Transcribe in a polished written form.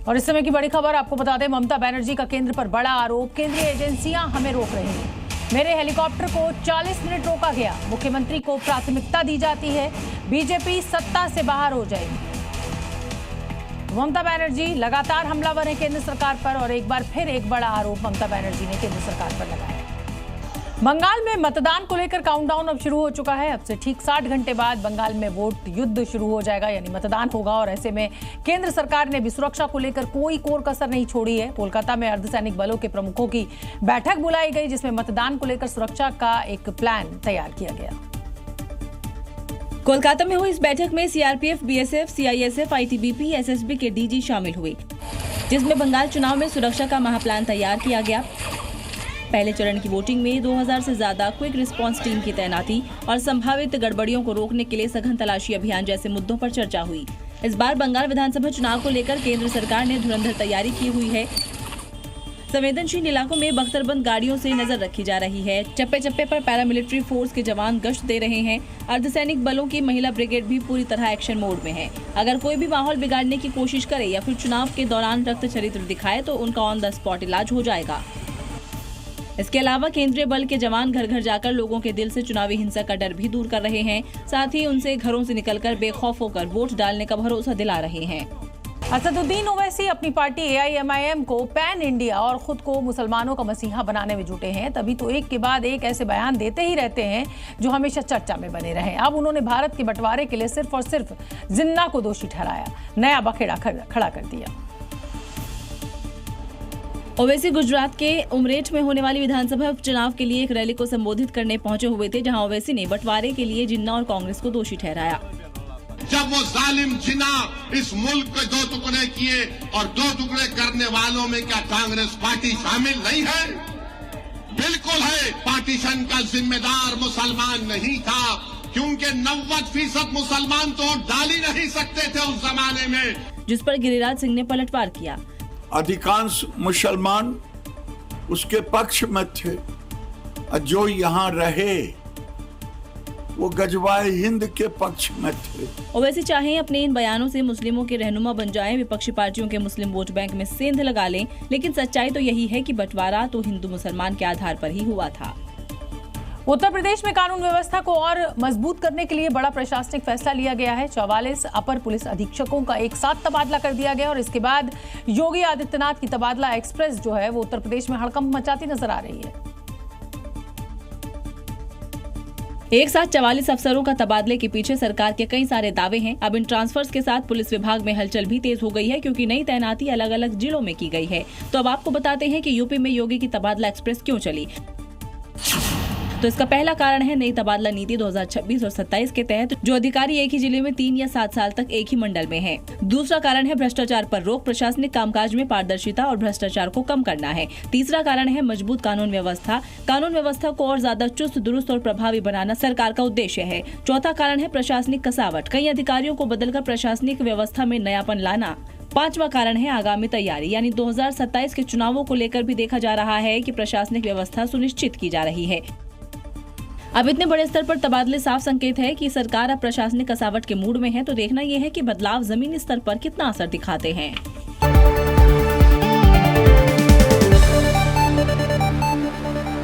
और इस समय की बड़ी खबर आपको बता दें, ममता बनर्जी का केंद्र पर बड़ा आरोप। केंद्रीय एजेंसियां हमें रोक रही हैं। मेरे हेलीकॉप्टर को 40 मिनट रोका गया। मुख्यमंत्री को प्राथमिकता दी जाती है। बीजेपी सत्ता से बाहर हो जाएगी। ममता बनर्जी लगातार हमलावर है केंद्र सरकार पर और एक बार फिर एक बड़ा आरोप ममता बनर्जी ने केंद्र सरकार पर लगाया। बंगाल में मतदान को लेकर काउंटडाउन अब शुरू हो चुका है। अब से ठीक 60 घंटे बाद बंगाल में वोट युद्ध शुरू हो जाएगा, यानी मतदान होगा। और ऐसे में केंद्र सरकार ने भी सुरक्षा को लेकर कोई कोर कसर नहीं छोड़ी है। कोलकाता में अर्धसैनिक बलों के प्रमुखों की बैठक बुलाई गई, जिसमें मतदान को लेकर सुरक्षा का एक प्लान तैयार किया गया। कोलकाता में हुई इस बैठक में CRPF, BSF, CISF, ITBP, SSB के डीजी शामिल हुए, जिसमें बंगाल चुनाव में सुरक्षा का महाप्लान तैयार किया गया। पहले चरण की वोटिंग में 2000 से ज्यादा क्विक रिस्पांस टीम की तैनाती और संभावित गड़बड़ियों को रोकने के लिए सघन तलाशी अभियान जैसे मुद्दों पर चर्चा हुई। इस बार बंगाल विधानसभा चुनाव को लेकर केंद्र सरकार ने धुरंधर तैयारी की हुई है। संवेदनशील इलाकों में बख्तरबंद गाड़ियों से नजर रखी जा रही है। चप्पे चप्पे पर पैरामिलिट्री फोर्स के जवान गश्त दे रहे हैं। अर्धसैनिक बलों की महिला ब्रिगेड भी पूरी तरह एक्शन मोड में है। अगर कोई भी माहौल बिगाड़ने की कोशिश करे या फिर चुनाव के दौरान रक्त चरित्र दिखाए तो उनका ऑन द स्पॉट इलाज हो जाएगा। इसके अलावा केंद्रीय बल के जवान घर घर जाकर लोगों के दिल से चुनावी हिंसा का डर भी दूर कर रहे हैं। साथ ही उनसे घरों से निकलकर बेखौफ होकर वोट डालने का भरोसा दिला रहे हैं। असदुद्दीन ओवैसी अपनी पार्टी एआईएमआईएम को पैन इंडिया और खुद को मुसलमानों का मसीहा बनाने में जुटे हैं। तभी तो एक के बाद एक ऐसे बयान देते ही रहते हैं जो हमेशा चर्चा में बने रहे। अब उन्होंने भारत के बंटवारे के लिए सिर्फ और सिर्फ जिन्ना को दोषी ठहराया, नया बखेड़ा खड़ा कर दिया। ओवैसी गुजरात के उमरेठ में होने वाली विधानसभा चुनाव के लिए एक रैली को संबोधित करने पहुंचे हुए थे, जहां ओवैसी ने बंटवारे के लिए जिन्ना और कांग्रेस को दोषी ठहराया। जब वो जालिम जिन्ना इस मुल्क को 2 टुकड़े किए और 2 टुकड़े करने वालों में क्या कांग्रेस पार्टी शामिल नहीं है? बिल्कुल है। पार्टीशन का जिम्मेदार मुसलमान नहीं था, क्योंकि 90% मुसलमान तो डाल ही नहीं सकते थे उस जमाने में, जिस पर गिरिराज सिंह ने पलटवार किया। अधिकांश मुसलमान उसके पक्ष में थे, जो यहाँ रहे वो गजवाए हिंद के पक्ष में थे। ओवैसी चाहे अपने इन बयानों से मुस्लिमों के रहनुमा बन जाएं, विपक्षी पार्टियों के मुस्लिम वोट बैंक में सेंध लगा लें, लेकिन सच्चाई तो यही है कि बंटवारा तो हिंदू मुसलमान के आधार पर ही हुआ था। उत्तर प्रदेश में कानून व्यवस्था को और मजबूत करने के लिए बड़ा प्रशासनिक फैसला लिया गया है। 44 अपर पुलिस अधीक्षकों का एक साथ तबादला कर दिया गया और इसके बाद योगी आदित्यनाथ की तबादला एक्सप्रेस जो है वो उत्तर प्रदेश में हड़कंप मचाती नजर आ रही है। एक साथ 44 अफसरों का तबादले के पीछे सरकार के कई सारे दावे हैं। अब इन ट्रांसफर्स के साथ पुलिस विभाग में हलचल भी तेज हो गई है, क्योंकि नई तैनाती अलग अलग जिलों में की गई है। तो अब आपको बताते हैं कि यूपी में योगी की तबादला एक्सप्रेस क्यों चली। तो इसका पहला कारण है नई तबादला नीति 2026 और 27 के तहत जो अधिकारी एक ही जिले में 3 या 7 साल तक एक ही मंडल में हैं। दूसरा कारण है भ्रष्टाचार पर रोक, प्रशासनिक कामकाज में पारदर्शिता और भ्रष्टाचार को कम करना है। तीसरा कारण है मजबूत कानून व्यवस्था। कानून व्यवस्था को और ज्यादा चुस्त, दुरुस्त और प्रभावी बनाना सरकार का उद्देश्य है। चौथा कारण है प्रशासनिक कसावट, कई अधिकारियों को बदलकर प्रशासनिक व्यवस्था में नयापन लाना। पांचवा कारण है आगामी तैयारी, यानी 2027 के चुनावों को लेकर भी देखा जा रहा है कि प्रशासनिक व्यवस्था सुनिश्चित की जा रही है। अब इतने बड़े स्तर पर तबादले साफ संकेत है कि सरकार अब प्रशासनिक कसावट के मूड में है। तो देखना यह है कि बदलाव जमीनी स्तर पर कितना असर दिखाते हैं।